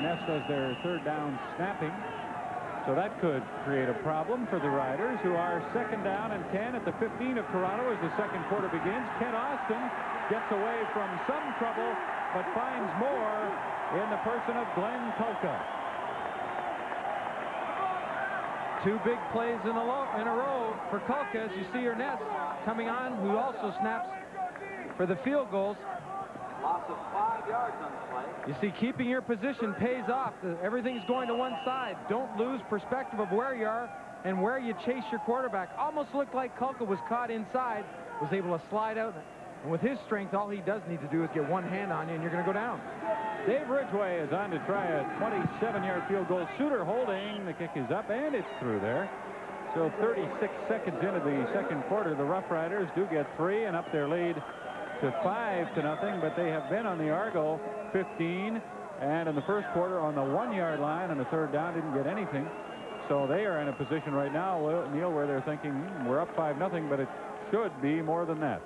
Ness does their third down snapping. So that could create a problem for the Riders, who are 2nd down and 10 at the 15 of Toronto as the second quarter begins. Ken Austin gets away from some trouble, but finds more in the person of Glenn Kulka. 2 big plays in a row for Kulka, as you see Ness coming on, who also snaps for the field goals. Loss of 5 yards on the play. You see, keeping your position pays off. Everything's going to one side. Don't lose perspective of where you are and where you chase your quarterback. Almost looked like Kulka was caught inside, was able to slide out. And with his strength, all he does need to do is get one hand on you, and you're going to go down. Dave Ridgway is on to try a 27-yard field goal. Suter holding. The kick is up, and it's through there. So 36 seconds into the second quarter, the Rough Riders do get 3 and up their lead to 5-0, but they have been on the Argo 15, and in the first quarter on the 1-yard line on the third down didn't get anything. So they are in a position right now, Neil, where they're thinking we're up 5-0, but it should be more than that.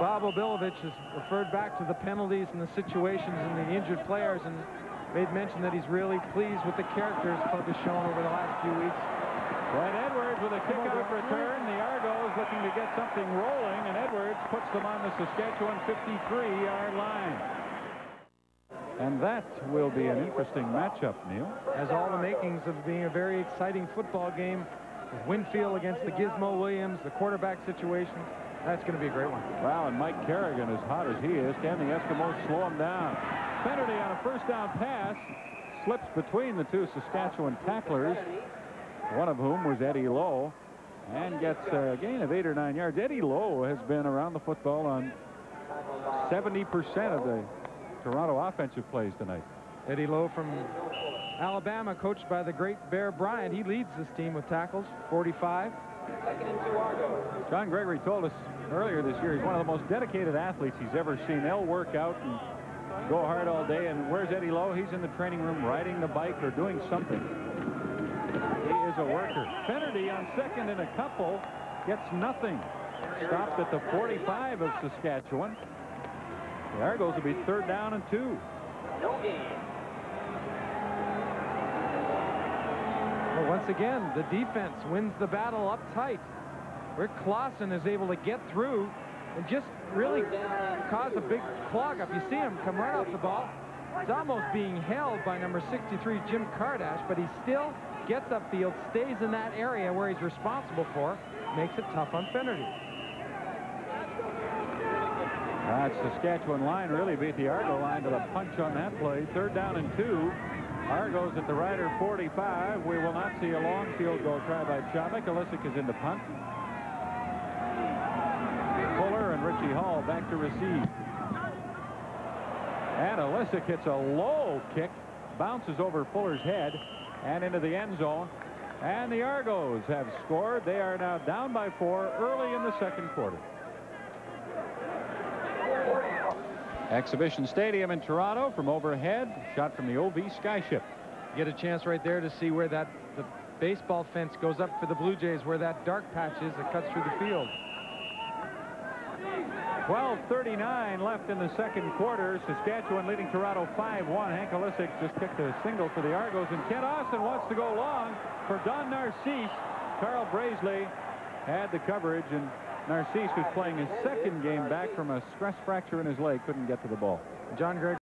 Bob Obilovich has referred back to the penalties and the situations and the injured players, and made mention that he's really pleased with the characters the club has shown over the last few weeks. Glenn Edwards with a kickoff return. The Argos looking to get something rolling, and Edwards puts them on the Saskatchewan 53-yard line. And that will be an interesting matchup, Neil. Has all the makings of being a very exciting football game. With Winfield against the Gizmo Williams, the quarterback situation. That's going to be a great one. Wow, and Mike Kerrigan, as hot as he is, can the Eskimos slow him down? Kennedy on a first down pass slips between the 2 Saskatchewan tacklers, one of whom was Eddie Lowe, and gets a gain of 8 or 9 yards. Eddie Lowe has been around the football on 70% of the Toronto offensive plays tonight. Eddie Lowe from Alabama, coached by the great Bear Bryant. He leads this team with tackles, 45. John Gregory told us earlier this year he's one of the most dedicated athletes he's ever seen. They'll work out and go hard all day. And where's Eddie Lowe? He's in the training room riding the bike or doing something. He is a worker. Kennedy on 2nd and a couple gets nothing. Stopped at the 45 of Saskatchewan. The Argos will be 3rd down and 2. No gain. Well, once again, the defense wins the battle up tight. Rick Clausen is able to get through and just really cause a big clog up. You see him come right off the ball. It's almost being held by number 63, Jim Kardash, but he still gets upfield, stays in that area where he's responsible for, makes it tough on Finnerty. That Saskatchewan line really beat the Argo line to the punch on that play. 3rd down and 2. Argos at the Rider 45. We will not see a long field goal try by Chapek. Olisic is in the punt. Fuller and Richie Hall back to receive. And Olisic hits a low kick, bounces over Fuller's head and into the end zone. And the Argos have scored. They are now down by 4 early in the second quarter. Exhibition Stadium in Toronto from overhead, shot from the OV Skyship. You get a chance right there to see where the baseball fence goes up for the Blue Jays, where that dark patch is that cuts through the field. 12:39 left in the second quarter. Saskatchewan leading Toronto 5-1. Hank Olisic just kicked a single for the Argos, and Ken Austin wants to go long for Don Narcisse. Carl Brazeley had the coverage, and Narcisse, who's playing his second game back from a stress fracture in his leg, couldn't get to the ball. John Gregg